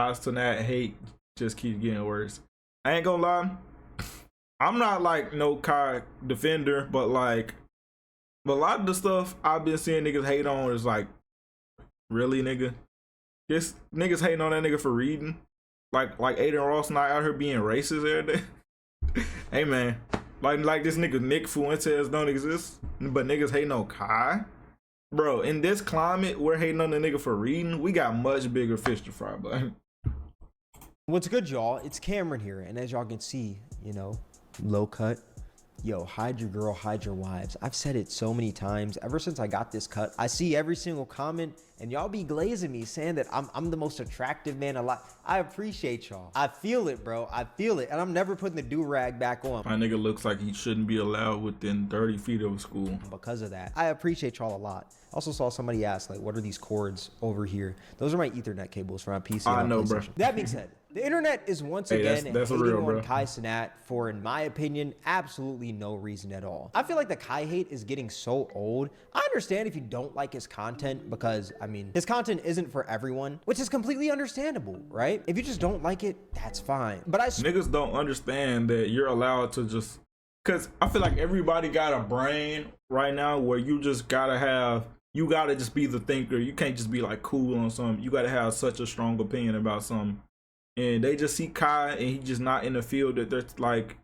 Cenat hate just keeps getting worse. I ain't gonna lie, I'm not like no Kai defender, but like, a lot of the stuff I've been seeing niggas hate on is like, really, nigga? This niggas hating on that nigga for reading, like Aiden Ross not out here being racist every day. Hey man, like this nigga Nick Fuentes don't exist, but niggas hating on Kai. Bro, in this climate, we're hating on the nigga for reading. We got much bigger fish to fry, but. What's good, y'all? It's Cameron here, and as y'all can see, you know, low cut. Yo, hide your girl, hide your wives. I've said it so many times. Ever since I got this cut, I see every single comment, and y'all be glazing me, saying that I'm the most attractive man alive. I appreciate y'all. I feel it, bro. I feel it, and I'm never putting the do-rag back on. My nigga looks like he shouldn't be allowed within 30 feet of a school. Because of that, I appreciate y'all a lot. Also saw somebody ask, like, what are these cords over here? Those are my Ethernet cables for my PC. I know, bro. That being said, the internet is once again that's hating real, on Kai Cenat for, in my opinion, absolutely no reason at all. I feel like the Kai hate is getting so old. I understand if you don't like his content because, I mean, his content isn't for everyone, which is completely understandable, right? If you just don't like it, that's fine. But niggas don't understand that you're allowed to just, because I feel like everybody got a brain right now where you just gotta have, you gotta just be the thinker. You can't just be like cool on something. You gotta have such a strong opinion about something. And they just see Kai and he just not in the field that they're like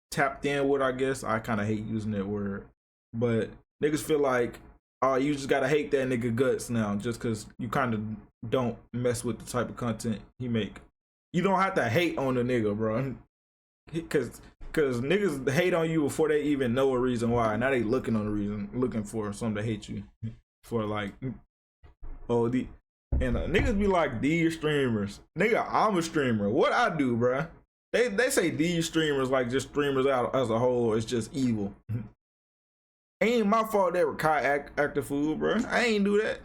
tapped in with, I guess. I kind of hate using that word. But niggas feel like, oh, you just gotta hate that nigga guts now just because you kind of don't mess with the type of content he make. You don't have to hate on the nigga, bro. Because niggas hate on you before they even know a reason why. Now they looking on a reason, looking for something to hate you. For like, oh, and niggas be like, these streamers. Nigga, I'm a streamer. What I do, bruh? They say these streamers, like just streamers out as a whole, is just evil. Ain't my fault they were Kai act a fool, bruh. I ain't do that.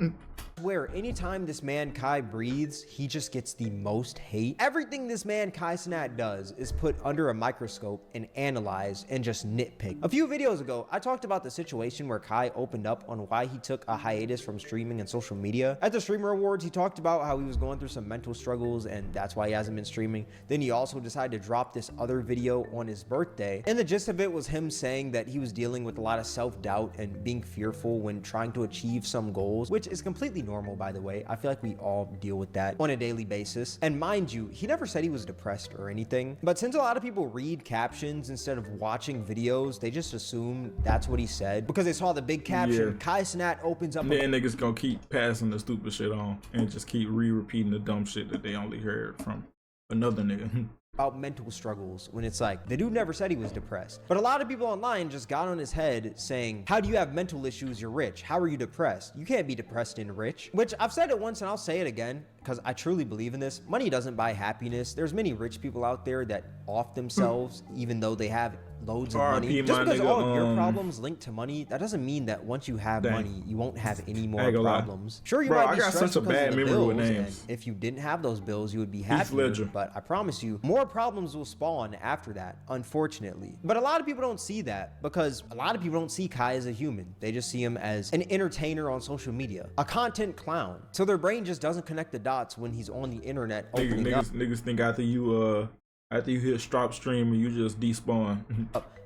Where anytime this man Kai breathes, he just gets the most hate. Everything this man Kai Cenat does is put under a microscope and analyzed and just nitpick. A few videos ago, I talked about the situation where Kai opened up on why he took a hiatus from streaming and social media. At the Streamer Awards, he talked about how he was going through some mental struggles and that's why he hasn't been streaming. Then he also decided to drop this other video on his birthday. And the gist of it was him saying that he was dealing with a lot of self-doubt and being fearful when trying to achieve some goals, which is completely normal, by the way. I feel like we all deal with that on a daily basis. And mind you, he never said he was depressed or anything. But since a lot of people read captions instead of watching videos, they just assume that's what he said because they saw the big caption. Yeah. Kai Cenat opens up. Then niggas gonna keep passing the stupid shit on and just keep repeating the dumb shit that they only heard from another nigga. About mental struggles when it's like the dude never said he was depressed. But a lot of people online just got on his head saying, how do you have mental issues? You're rich. How are you depressed? You can't be depressed and rich. Which I've said it once and I'll say it again because I truly believe in this. Money doesn't buy happiness. There's many rich people out there that off themselves even though they have loads of money. Just because all of your problems link to money, that doesn't mean that once you have money, you won't have any more problems. Sure, you might be stressed because of the bills, and if you didn't have those bills, you would be happier. But I promise you, more problems will spawn after that, unfortunately. But a lot of people don't see that because a lot of people don't see Kai as a human. They just see him as an entertainer on social media, a content clown. So their brain just doesn't connect the dots when he's on the internet opening up. Niggas think after you hit stop stream and you just despawn.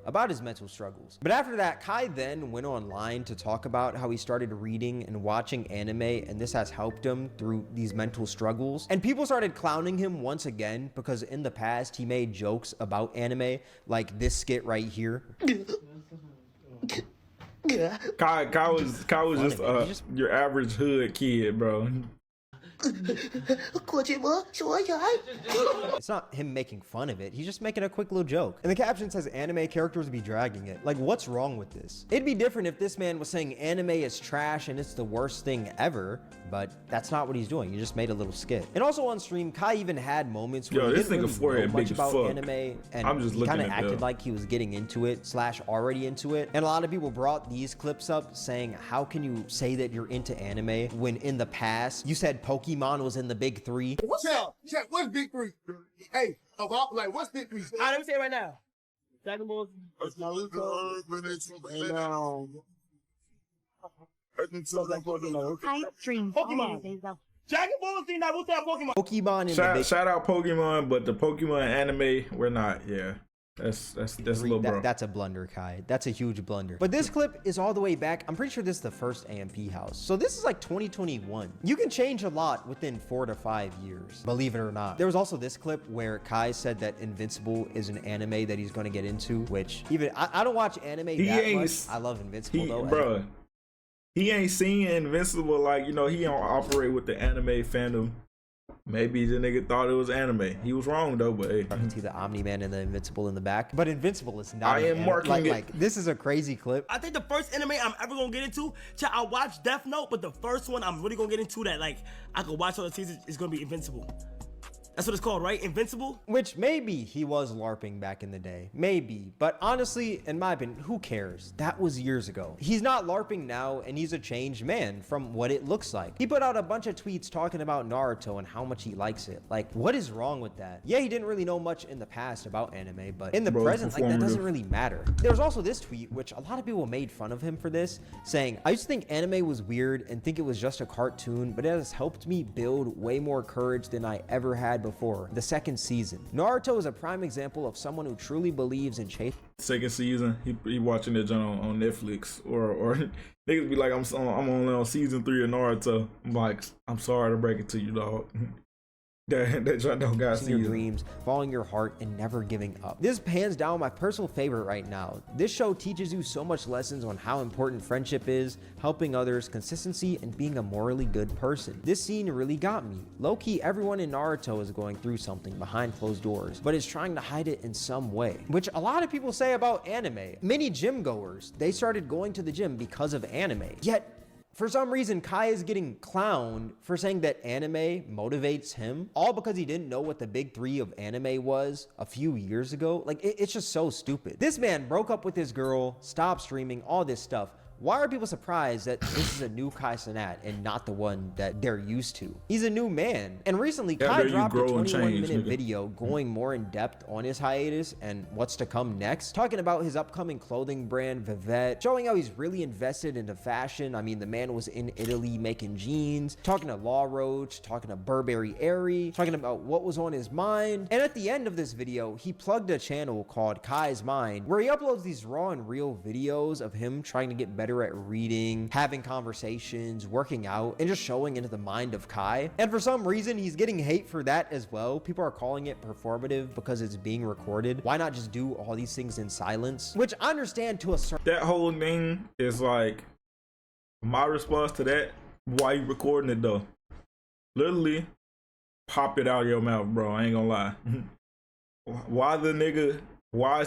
About his mental struggles. But after that, Kai then went online to talk about how he started reading and watching anime, and this has helped him through these mental struggles. And people started clowning him once again because in the past he made jokes about anime, like this skit right here. Kai was just your average hood kid, bro. It's not him making fun of it. He's just making a quick little joke. And the caption says anime characters be dragging it. Like, what's wrong with this? It'd be different if this man was saying anime is trash and it's the worst thing ever, but that's not what he's doing. He just made a little skit. And also on stream, Kai even had moments where he didn't really know much about anime, and he kind of acted like he was getting into it / already into it. And a lot of people brought these clips up saying, how can you say that you're into anime when in the past you said Pokemon was in the big three? What's up? Check, what's big three? Hey, like, what's big three? All right, let me say it right now. Dragon Ball, Naruto, and Hi, stream. Pokemon. Dragon Ball Z, now what's that Pokemon? Pokemon in the Shout out Pokemon, but the Pokemon anime, we're not. Yeah, that's a little bro. That's a blunder, Kai. That's a huge blunder. But this clip is all the way back. I'm pretty sure this is the first AMP house. So this is like 2021. You can change a lot within 4 to 5 years, believe it or not. There was also this clip where Kai said that Invincible is an anime that he's going to get into, which even I don't watch anime that much. I love Invincible though. Bro, he ain't seen Invincible. Like, you know, he don't operate with the anime fandom. Maybe the nigga thought it was anime. He was wrong though, but hey. I can see the Omni-Man and the Invincible in the back. But Invincible is not. I am marking it. Like, this is a crazy clip. I think the first anime I'm ever gonna get into, I watched Death Note, but the first one I'm really gonna get into that, like, I could watch all the seasons, is gonna be Invincible. That's what it's called, right? Invincible? Which maybe he was LARPing back in the day. Maybe. But honestly, in my opinion, who cares? That was years ago. He's not LARPing now, and he's a changed man from what it looks like. He put out a bunch of tweets talking about Naruto and how much he likes it. Like, what is wrong with that? Yeah, he didn't really know much in the past about anime, but in the present, like, that doesn't really matter. There's also this tweet, which a lot of people made fun of him for this, saying, I used to think anime was weird and think it was just a cartoon, but it has helped me build way more courage than I ever had before. The second season. Naruto is a prime example of someone who truly believes in chasing. Second season, he watching that on Netflix, or niggas be like, I'm only on season 3 of Naruto. I'm like, I'm sorry to break it to you, dog. that y'all don't got your dreams, following your heart, and never giving up. This is hands down my personal favorite right now. This show teaches you so much lessons on how important friendship is, helping others, consistency, and being a morally good person. This scene really got me. Low-key, everyone in Naruto is going through something behind closed doors, but is trying to hide it in some way, which a lot of people say about anime. Many gym goers, they started going to the gym because of anime. Yet, for some reason, Kai is getting clowned for saying that anime motivates him, all because he didn't know what the big 3 of anime was a few years ago. Like, it's just so stupid. This man broke up with his girl, stopped streaming, all this stuff. Why are people surprised that this is a new Kai Cenat and not the one that they're used to? He's a new man. And recently, Kai dropped a 21-minute video going more in depth on his hiatus and what's to come next, talking about his upcoming clothing brand, Vivette, showing how he's really invested into fashion. I mean, the man was in Italy making jeans, talking to Law Roach, talking to Burberry Airy, talking about what was on his mind. And at the end of this video, he plugged a channel called Kai's Mind, where he uploads these raw and real videos of him trying to get better at reading, having conversations, working out, and just showing into the mind of Kai. And for some reason, he's getting hate for that as well. People are calling it performative because it's being recorded. Why not just do all these things in silence? Which I understand to a certain... That whole thing is like, my response to that, why you recording it though? Literally, pop it out of your mouth, bro. I ain't gonna lie. Why is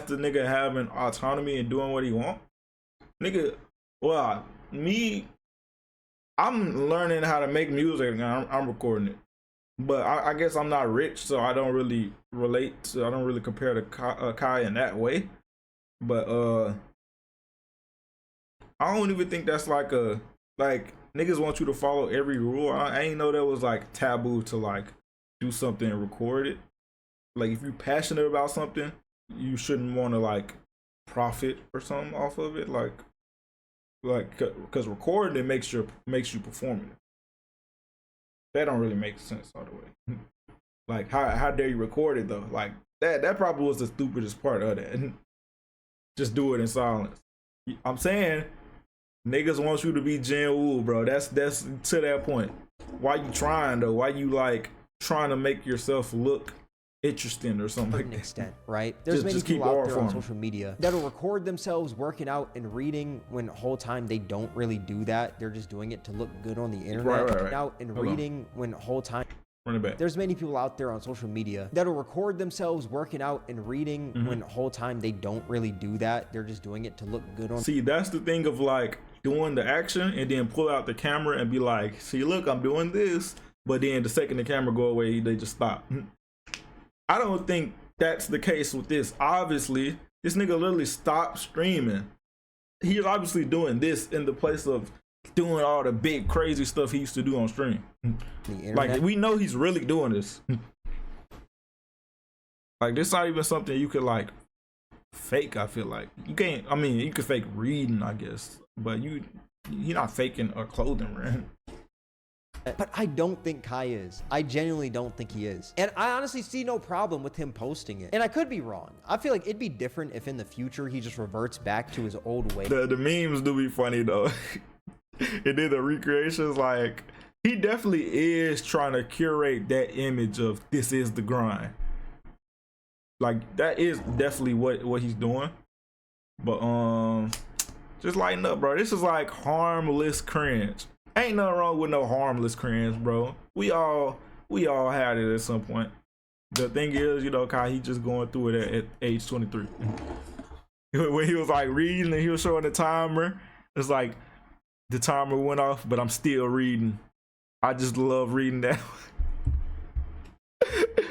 the nigga having autonomy and doing what he want? Nigga, well, I'm learning how to make music and I'm recording it. But I guess I'm not rich, so I don't really relate to, I don't really compare to Kai in that way. But I don't even think that's like niggas want you to follow every rule. I ain't know that was like taboo to like do something and record it. Like, if you're passionate about something, you shouldn't want to like profit or something off of it. Like because recording it makes you performing it. That don't really make sense all the way. Like, how dare you record it though? Like, that probably was the stupidest part of that. Just do it in silence. I'm saying, niggas want you to be Gen Wu, bro. That's to that point. Why you trying though? Why you like trying to make yourself look interesting or something like that? Extent, right? There's many people out there on social media that'll record themselves working out and reading when the whole time they don't really do that. They're just doing it to look good on the internet. Right. Out and reading when the whole time. Run it back. There's many people out there on social media that'll record themselves working out and reading when the whole time they don't really do that. They're just doing it to look good on. See, that's the thing of like doing the action and then pull out the camera and be like, see, look, I'm doing this. But then the second the camera go away, they just stop. I don't think that's the case with this. Obviously, this nigga literally stopped streaming. He's obviously doing this in the place of doing all the big crazy stuff he used to do on stream. Like, we know he's really doing this. Like, this not even something you could like fake. I feel like you can't. I mean, you could fake reading, I guess, but you're not faking a clothing brand. But I don't think Kai is. I genuinely don't think he is. And I honestly see no problem with him posting it. And I could be wrong. I feel like it'd be different if in the future he just reverts back to his old way. The memes do be funny though. And then the recreations, like, he definitely is trying to curate that image of this is the grind. Like, that is definitely what he's doing. But just lighten up, bro. This is like harmless cringe. Ain't nothing wrong with no harmless cringe, bro. We all had it at some point. The thing is, you know, Kai, he just going through it at age 23. When he was like reading and he was showing the timer, it's like the timer went off, but I'm still reading. I just love reading that.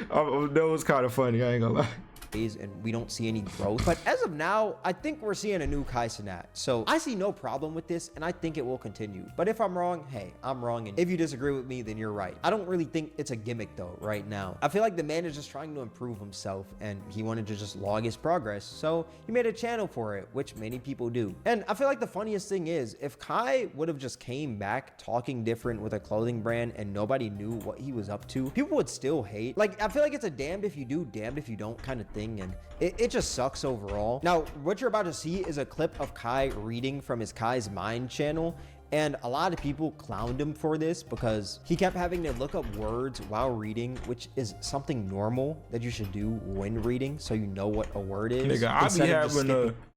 That was kind of funny, I ain't gonna lie. And we don't see any growth. But as of now, I think we're seeing a new Kai Cenat. So I see no problem with this, and I think it will continue. But if I'm wrong, hey, I'm wrong. And if you disagree with me, then you're right. I don't really think it's a gimmick though right now. I feel like the man is just trying to improve himself, and he wanted to just log his progress. So he made a channel for it, which many people do. And I feel like the funniest thing is, if Kai would have just came back talking different with a clothing brand and nobody knew what he was up to, people would still hate. Like, I feel like it's a damned if you do, damned if you don't kind of thing. And it just sucks overall. Now, what you're about to see is a clip of Kai reading from his Kai's Mind channel. And a lot of people clowned him for this because he kept having to look up words while reading, which is something normal that you should do when reading, so you know what a word is. Nigga,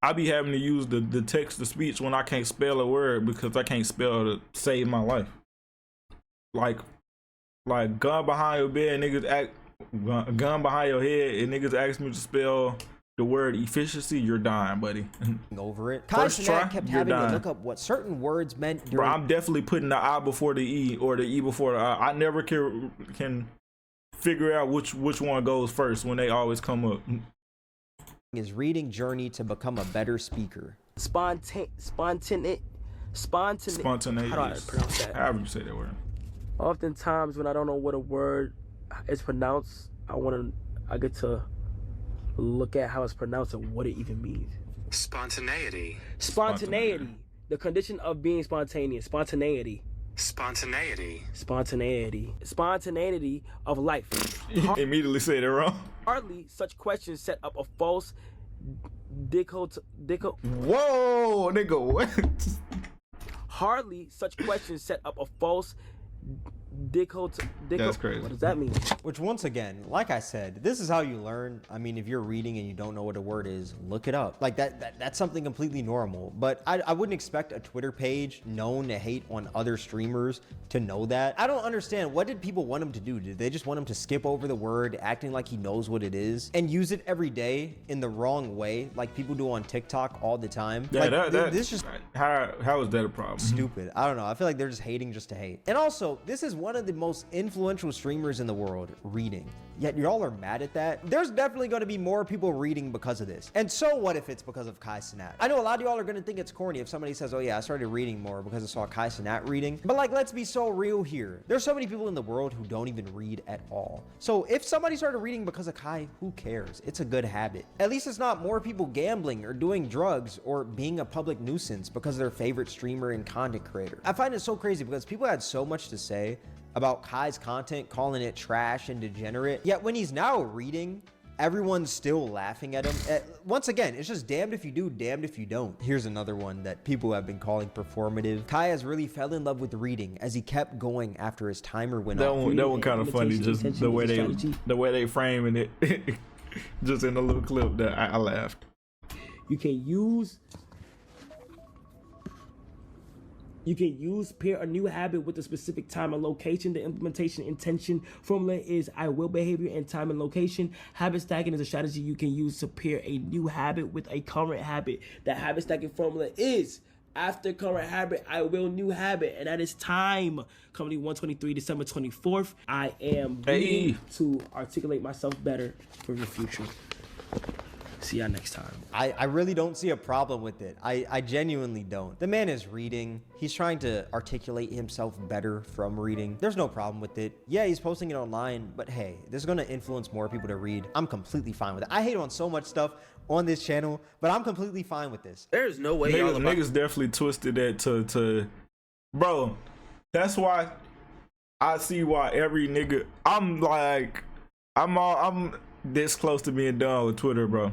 I be having to use the text to speech when I can't spell a word because I can't spell to save my life. Like gun behind your bed, niggas gun behind your head, and niggas ask me to spell the word efficiency, you're dying, buddy. Over it. Kai Cenat kept having to look up what certain words meant during. Bro, I'm definitely putting the I before the E or the E before the I. I never can figure out which one goes first when they always come up. His reading journey to become a better speaker. Spontaneity. How do I pronounce that? However you say that word. Oftentimes when I don't know what a word is pronounced, I get to look at how it's pronounced and what it even means. Spontaneity. The condition of being spontaneous. Spontaneity of life. Immediately said it wrong. Hardly such questions set up a false Whoa, nigga, what? Hardly such questions set up a false That's crazy. What does that mean? Which, once again, like I said, this is how you learn. I mean, if you're reading and you don't know what a word is, look it up. Like that's something completely normal. But I wouldn't expect a Twitter page known to hate on other streamers to know that. I don't understand. What did people want him to do? Did they just want him to skip over the word, acting like he knows what it is, and use it every day in the wrong way, like people do on TikTok all the time? Yeah, like, this just how is that a problem? Stupid. I don't know. I feel like they're just hating just to hate. And also, this is one of the most influential streamers in the world reading, yet y'all are mad at that. There's definitely going to be more people reading because of this. And so what if it's because of Kai Cenat? I know a lot of y'all are going to think it's corny if somebody says, oh yeah, I started reading more because I saw Kai Cenat reading. But like, let's be so real here. There's so many people in the world who don't even read at all. So if somebody started reading because of Kai, who cares? It's a good habit. At least it's not more people gambling or doing drugs or being a public nuisance because of their favorite streamer and content creator. I find it so crazy because people had so much to say about Kai's content, calling it trash and degenerate. Yet when he's now reading, everyone's still laughing at him. Once again, it's just damned if you do, damned if you don't. Here's another one that people have been calling performative. Kai has really fell in love with reading as he kept going after his timer went off. That one kind of funny, just the way they framing it. Just in a little clip that I laughed. You can use pair a new habit with a specific time and location. The implementation intention formula is I will behavior and time and location. Habit stacking is a strategy you can use to pair a new habit with a current habit. The habit stacking formula is after current habit, I will new habit, and that is time. Company 123, December 24th. I am reading to articulate myself better for the future. See y'all next time. I really don't see a problem with it. I genuinely don't. The man is reading. He's trying to articulate himself better from reading. There's no problem with it. Yeah, he's posting it online, but hey, this is going to influence more people to read. I'm completely fine with it. I hate on so much stuff on this channel, but I'm completely fine with this. There's no way niggas definitely twisted that to bro. That's why I see why every nigga. I'm this close to being done with Twitter, bro,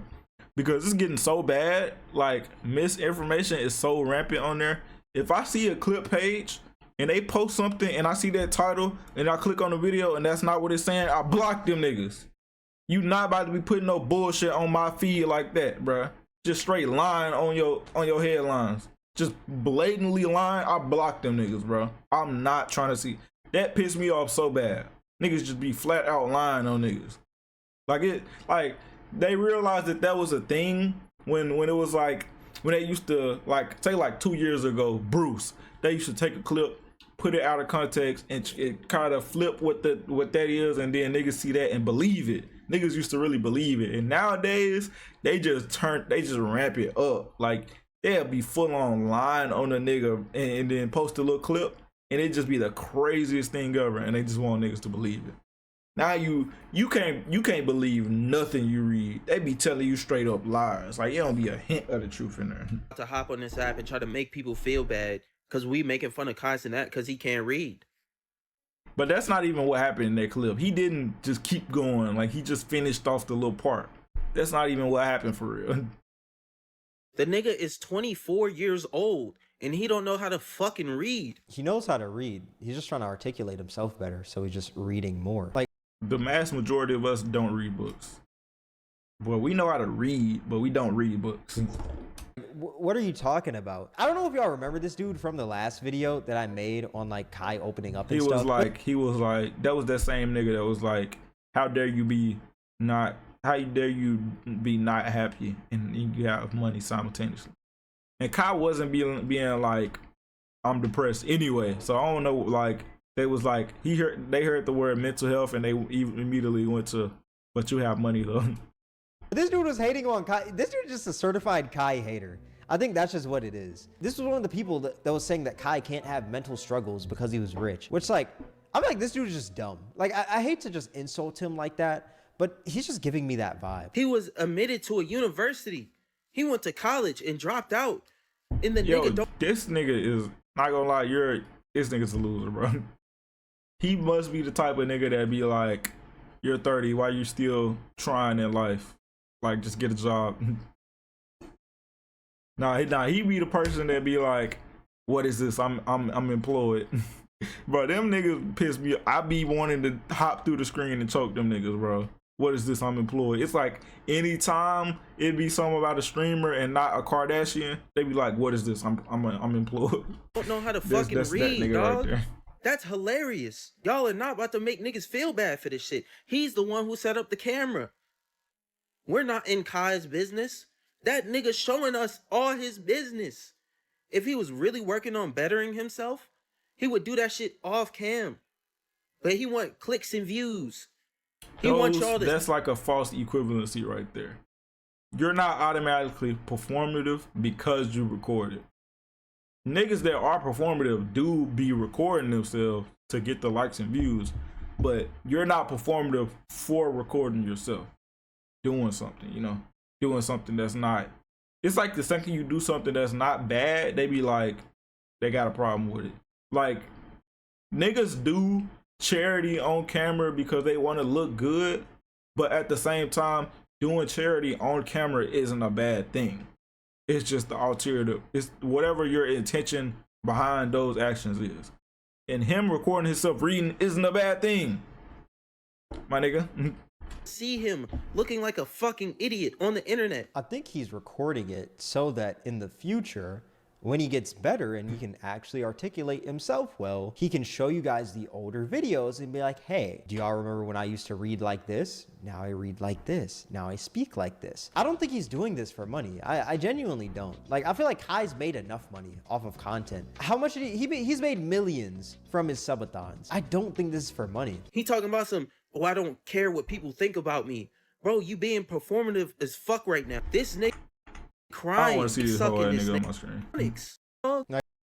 because it's getting so bad. Like, misinformation is so rampant on there. If I see a clip page and they post something and I see that title and I click on the video and that's not what it's saying, I block them niggas. You not about to be putting no bullshit on my feed like that, bro. Just straight lying on your headlines. Just blatantly lying. I block them niggas, bro. I'm not trying to see. That pissed me off so bad. Niggas just be flat out lying on niggas. Like they realized that was a thing when it was like, when they used to, like, say like 2 years ago, Bruce, they used to take a clip, put it out of context, and it kind of flip what that is, and then niggas see that and believe it. Niggas used to really believe it, and nowadays they just ramp it up. Like, they'll be full on lying on a nigga and then post a little clip, and it just be the craziest thing ever, and they just want niggas to believe it. Now you can't believe nothing you read. They be telling you straight up lies. Like, it don't be a hint of the truth in there. To hop on this app and try to make people feel bad because we making fun of Cenat because he can't read. But that's not even what happened in that clip. He didn't just keep going. Like, he just finished off the little part. That's not even what happened for real. The nigga is 24 years old and he don't know how to fucking read. He knows how to read. He's just trying to articulate himself better, so he's just reading more. Like, the mass majority of us don't read books. Well, we know how to read, but we don't read books. what are you talking about? I don't know if y'all remember this dude from the last video that I made on like Kai opening up and stuff. He was like, that was that same nigga that was like, how dare you be not happy and you have money simultaneously. And Kai wasn't being like, I'm depressed anyway. So I don't know, like, they was like, they heard the word mental health and they immediately went to, but you have money though. This dude was hating on Kai. This dude is just a certified Kai hater. I think that's just what it is. This was one of the people that was saying that Kai can't have mental struggles because he was rich. Which, like, I'm like, this dude is just dumb. Like, I hate to just insult him like that, but he's just giving me that vibe. He was admitted to a university. He went to college and dropped out. And the this nigga is, not gonna lie, this nigga's a loser, bro. He must be the type of nigga that be like, you're 30, why you still trying in life? Like, just get a job. He be the person that be like, what is this? I'm employed. Bro, them niggas piss me. I be wanting to hop through the screen and choke them niggas, bro. What is this? I'm employed. It's like, anytime it be something about a streamer and not a Kardashian, they be like, what is this? I'm employed. Don't know how to fucking read, dog. Right, that's hilarious. Y'all are not about to make niggas feel bad for this shit. He's the one who set up the camera. We're not in Kai's business. That nigga showing us all his business. If he was really working on bettering himself, he would do that shit off cam. But he want clicks and views. He wants y'all to... That's like a false equivalency right there. You're not automatically performative because you recorded. Niggas that are performative do be recording themselves to get the likes and views, but you're not performative for recording yourself. Doing something, doing something that's not, it's like the second you do something that's not bad, they be like, they got a problem with it. Like, niggas do charity on camera because they want to look good, but at the same time, doing charity on camera isn't a bad thing. It's just the alternative. It's whatever your intention behind those actions is. And him recording himself reading isn't a bad thing, my nigga. See him looking like a fucking idiot on the internet. I think he's recording it so that in the future, when he gets better and he can actually articulate himself well, he can show you guys the older videos and be like, hey, do y'all remember when I used to read like this? Now I read like this. Now I speak like this. I don't think he's doing this for money. I genuinely don't. Like, I feel like Kai's made enough money off of content. How much did he's made millions from his subathons. I don't think this is for money. He talking about some, oh, I don't care what people think about me. Bro, you being performative as fuck right now. This nigga crying, I want to see this whole nigga on my screen.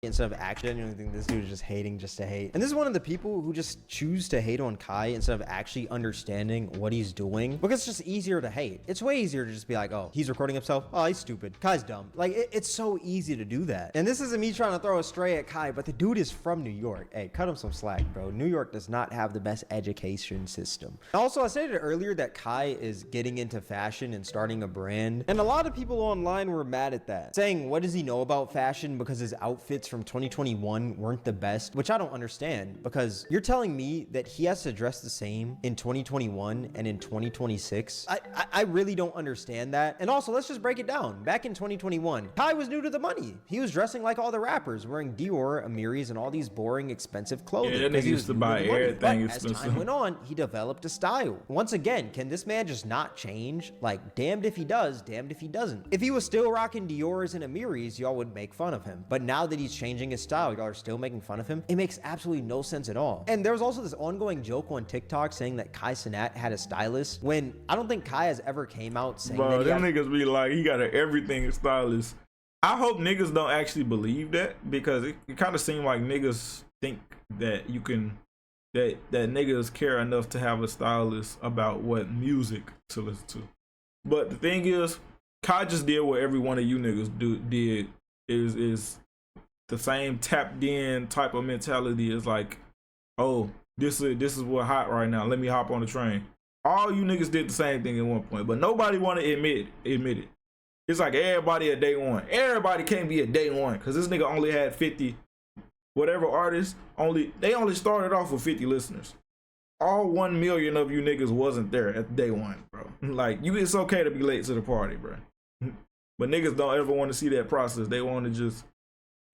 instead of actually genuinely think this dude is just hating just to hate. And this is one of the people who just choose to hate on Kai instead of actually understanding what he's doing, because it's just easier to hate. It's way easier to just be like, oh, he's recording himself. Oh, he's stupid. Kai's dumb. Like, it's so easy to do that. And this isn't me trying to throw a stray at Kai, but the dude is from New York. Hey, cut him some slack, bro. New York does not have the best education system. Also, I stated earlier that Kai is getting into fashion and starting a brand, and a lot of people online were mad at that, saying, what does he know about fashion because his outfits from 2021 weren't the best, which I don't understand, because you're telling me that he has to dress the same in 2021 and in 2026. I really don't understand that. And also, let's just break it down. Back in 2021, Kai was new to the money. He was dressing like all the rappers, wearing Dior, Amiris, and all these boring, expensive clothing. Yeah, that nigga used to buy everything expensive. As time went on, he developed a style. Once again, can this man just not change? Like, damned if he does, damned if he doesn't. If he was still rocking Dior's and Amiris, y'all would make fun of him. But now that he's changing his style, y'all are still making fun of him. It makes absolutely no sense at all. And there was also this ongoing joke on TikTok saying that Kai Cenat had a stylist, when I don't think Kai has ever came out saying that. Bro, them niggas be like, he got an everything stylist. I hope niggas don't actually believe that, because it kind of seemed like niggas think that you can, that niggas care enough to have a stylist about what music to listen to. But the thing is, Kai just did what every one of you niggas did. Is the same tapped in type of mentality. Is like, oh, this is what hot right now. Let me hop on the train. All you niggas did the same thing at one point, but nobody want to admit it. It's like everybody at day one. Everybody can't be at day one, because this nigga only had 50, whatever artists, they only started off with 50 listeners. All 1 million of you niggas wasn't there at day one, bro. Like, it's okay to be late to the party, bro. But niggas don't ever want to see that process. They want to just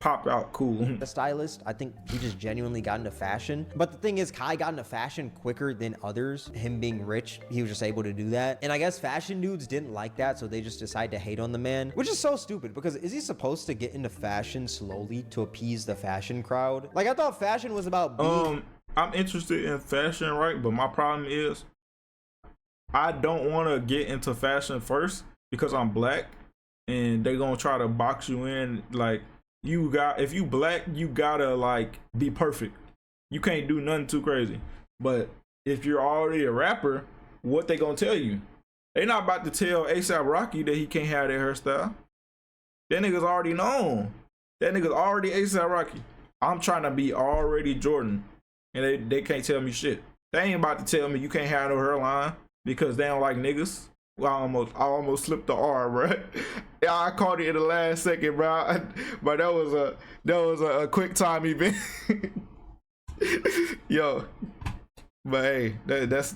pop out cool. The stylist, I think he just genuinely got into fashion. But the thing is, Kai got into fashion quicker than others. Him being rich, he was just able to do that. And I guess fashion dudes didn't like that, so they just decided to hate on the man, which is so stupid, because is he supposed to get into fashion slowly to appease the fashion crowd? Like, I thought fashion was about being... I'm interested in fashion, right? But my problem is, I don't want to get into fashion first because I'm black, and they gonna try to box you in. Like, if you black, you gotta like be perfect. You can't do nothing too crazy. But if you're already a rapper, what they gonna tell you? They not about to tell ASAP Rocky that he can't have that hairstyle. That nigga's already known. That nigga's already ASAP Rocky. I'm trying to be already Jordan, and they can't tell me shit. They ain't about to tell me you can't have no hairline because they don't like niggas. Well, I almost slipped the R, bro. Yeah, I caught it in the last second, bro. But that was a quick time event. Yo, but hey, that's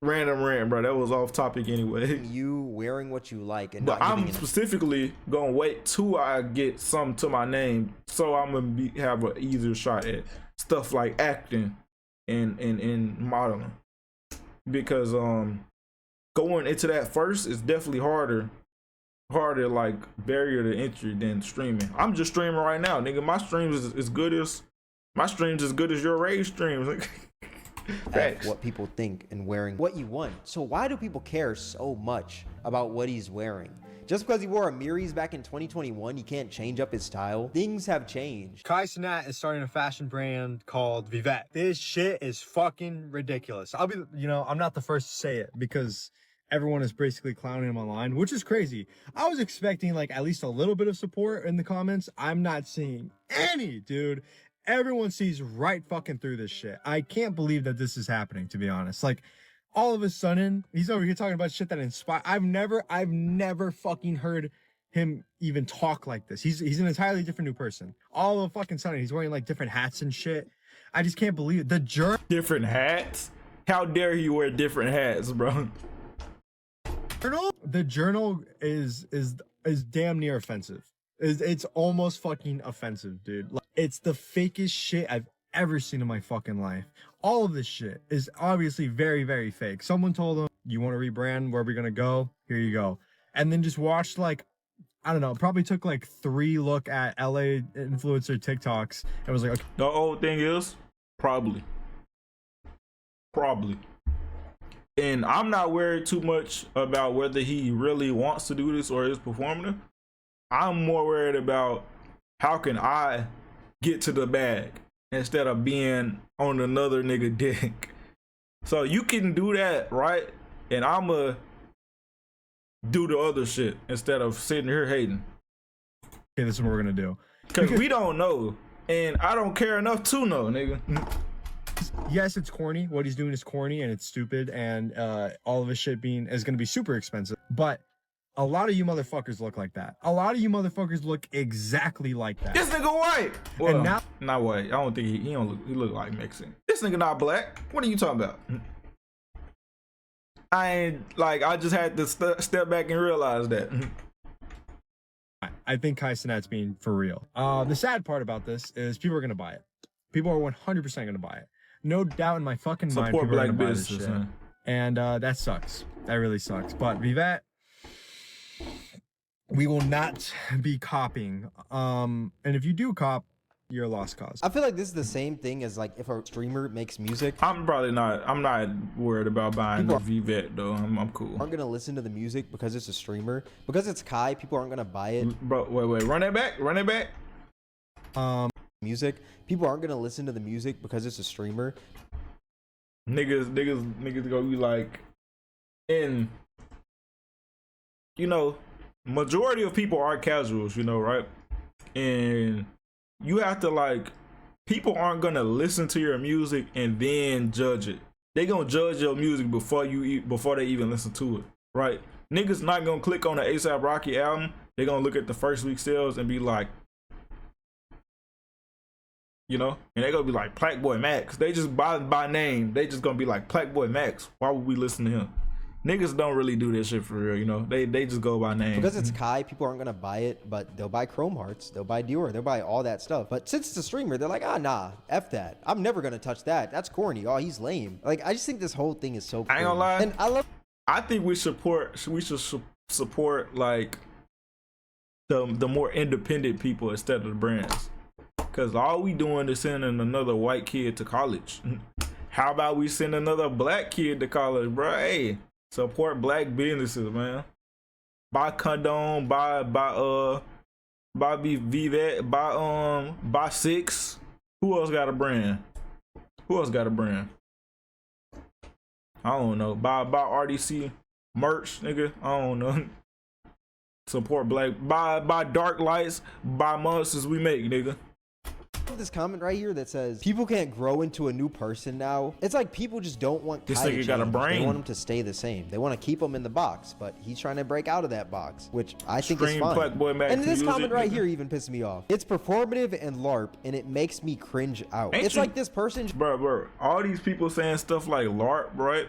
random rant, bro. That was off topic anyway. You wearing what you like, and but I'm specifically gonna wait till I get something to my name, so I'm gonna have an easier shot at stuff like acting and modeling, because going into that first is definitely harder like barrier to entry than streaming. I'm just streaming right now, nigga. My streams is as good as your rage streams. What people think and wearing what you want. So why do people care so much about what he's wearing? Just because he wore Amiris back in 2021, he can't change up his style. Things have changed. Kai Cenat is starting a fashion brand called Vivette. This shit is fucking ridiculous. I'm not the first to say it, because everyone is basically clowning him online, which is crazy. I was expecting like at least a little bit of support in the comments. I'm not seeing any, dude. Everyone sees right fucking through this shit. I can't believe that this is happening, to be honest. Like, all of a sudden, he's over here talking about shit that inspire. I've never fucking heard him even talk like this. He's an entirely different new person. All of a fucking sudden, he's wearing like different hats and shit. I just can't believe it. Different hats? How dare he wear different hats, bro? The journal is damn near offensive. It's almost fucking offensive, dude. Like, it's the fakest shit I've ever seen in my fucking life. All of this shit is obviously very, very fake. Someone told him, you want to rebrand, where are we gonna go? Here you go. And then just watched like, I don't know, probably took like 3 look at LA influencer TikToks and was like, okay. The old thing is probably. And I'm not worried too much about whether he really wants to do this or is performing it. I'm more worried about how can I get to the bag instead of being on another nigga dick? So you can do that, right? And I'ma do the other shit instead of sitting here hating. Okay, this is what we're gonna do. Cause we don't know, and I don't care enough to know, nigga. Yes, it's corny. What he's doing is corny and it's stupid, and all of his shit is gonna be super expensive. But a lot of you motherfuckers look like that. A lot of you motherfuckers look exactly like that. This nigga white. Well, And now, not white. I don't think he don't look. He look like Mexican. This nigga not black. What are you talking about? I ain't like. I just had to step back and realize that. I think Kai Cenat's being for real. The sad part about this is people are gonna buy it. People are 100% gonna buy it. No doubt in my fucking mind. Support People are black gonna buy this businesses, shit. man. And that sucks. That really sucks. But Vivette, we will not be copying. And if you do cop, you're a lost cause. I feel like this is the same thing as like if a streamer makes music. I'm probably not. I'm not worried about buying the Vivette though. I'm cool. Aren't gonna listen to the music because it's a streamer. Because it's Kai, people aren't gonna buy it. Bro, wait, run that back. Run that back. Music. People aren't gonna listen to the music because it's a streamer. Niggas gonna be like, and you know, majority of people are casuals, you know, right? And you have to like, people aren't gonna listen to your music and then judge it. They gonna judge your music before they even listen to it, right? Niggas not gonna click on the A$AP Rocky album. They gonna look at the first week sales and be like, you know, and they gonna be like Black Boy Max. They just by name. They just gonna be like Black Boy Max. Why would we listen to him? Niggas don't really do this shit for real, you know. They just go by name. Because it's Kai, people aren't gonna buy it, but they'll buy Chrome Hearts, they'll buy Dior, they'll buy all that stuff. But since it's a streamer, they're like, ah, nah, F that. I'm never gonna touch that. That's corny. Oh, he's lame. Like, I just think this whole thing is so corny. I ain't gonna lie. And I think we should support like the more independent people instead of the brands. Cause all we doing is sending another white kid to college. How about we send another black kid to college, bro? Hey, support black businesses, man. Buy condom, buy Vivette, buy Six. Who else got a brand? I don't know. Buy RDC merch, nigga. I don't know. Support black. Buy Dark Lights. Buy monsters we make, nigga. this comment right here that says people can't grow into a new person now. It's like people just don't want this Kai to nigga change. got a brain. They want him to stay the same. They want to keep him in the box, but he's trying to break out of that box, which I think is fine. And this comment right here even pisses me off. It's performative and LARP, and it makes me cringe out. It's like this person, bro. All these people saying stuff like LARP, right?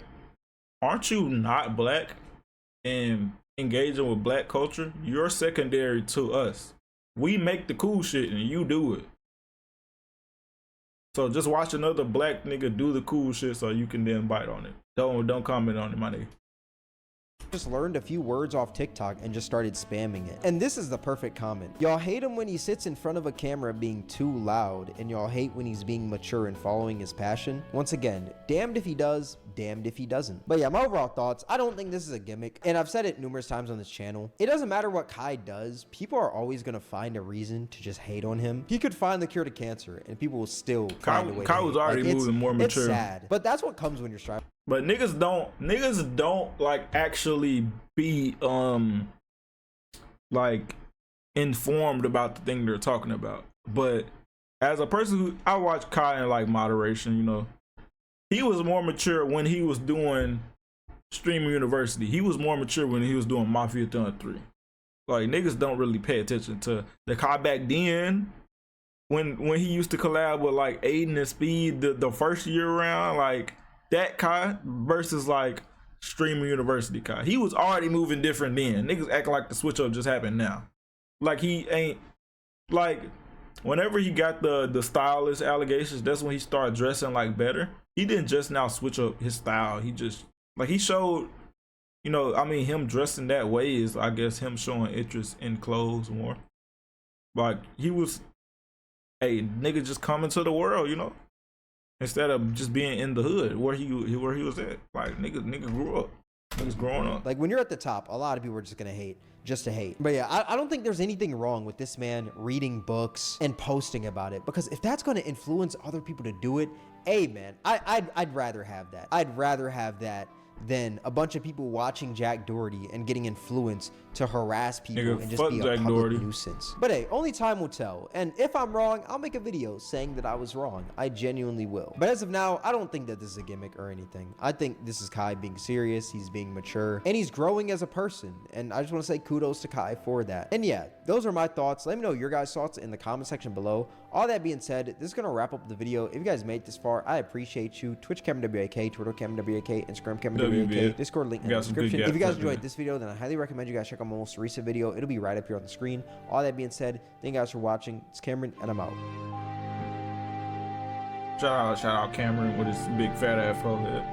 Aren't you not black and engaging with black culture? You're secondary to us. We make the cool shit and you do it. So just watch another black nigga do the cool shit so you can then bite on it. Don't comment on it, my nigga. just learned a few words off TikTok and just started spamming it. And this is the perfect comment. Y'all hate him when he sits in front of a camera being too loud, and y'all hate when he's being mature and following his passion. Once again, damned if he does, damned if he doesn't. But yeah, my overall thoughts, I don't think this is a gimmick, and I've said it numerous times on this channel. It doesn't matter what Kai does, people are always gonna find a reson to just hate on him. He could find the cure to cancer and people will still find a way. Kai was already moving more mature. It's sad, but that's what comes when you're striving. But niggas don't like actually be like informed about the thing they're talking about. But as a person who I watch Kai in like moderation, you know, he was more mature when he was doing Streamer University. He was more mature when he was doing Mafia Thun 3. Like niggas don't really pay attention to the Kai back then when he used to collab with like Aiden and Speed the first year around, like that Kai versus like Streamer University Kai. He was already moving different then. Niggas act like the switch up just happened now. Like he ain't, like whenever he got the stylist allegations, that's when he started dressing like better. He didn't just now switch up his style. He just like he showed, you know, I mean him dressing that way is I guess him showing interest in clothes more. Like he was a nigga just coming to the world, you know. Instead of just being in the hood where he was at. Like nigga grew up. Niggas growing up. Like when you're at the top, a lot of people are just gonna hate just to hate. But yeah, I don't think there's anything wrong with this man reading books and posting about it, because if that's gonna influence other people to do it, hey man, I'd rather have that. I'd rather have that than a bunch of people watching Jack Doherty and getting influenced to harass people Nigga, and just fuck be a Jack public Doherty. nuisance. But hey, only time will tell. And if I'm wrong, I'll make a video saying that I was wrong. I genuinely will. But as of now, I don't think that this is a gimmick or anything. I think this is Kai being serious, he's being mature, and he's growing as a person. And I just want to say kudos to Kai for that. And yeah, those are my thoughts. Let me know your guys' thoughts in the comment section below. All that being said, this is going to wrap up the video. If you guys made it this far, I appreciate you. Twitch Cam WAK, Twitter Cam WAK, Instagram Cam WAK, Discord link in the description. If you guys enjoyed this video, then I highly recommend you guys check out my most recent video. It'll be right up here on the screen. All that being said, thank you guys for watching. It's Cameron, and I'm out. Shout out Cameron with his big fat ass forehead.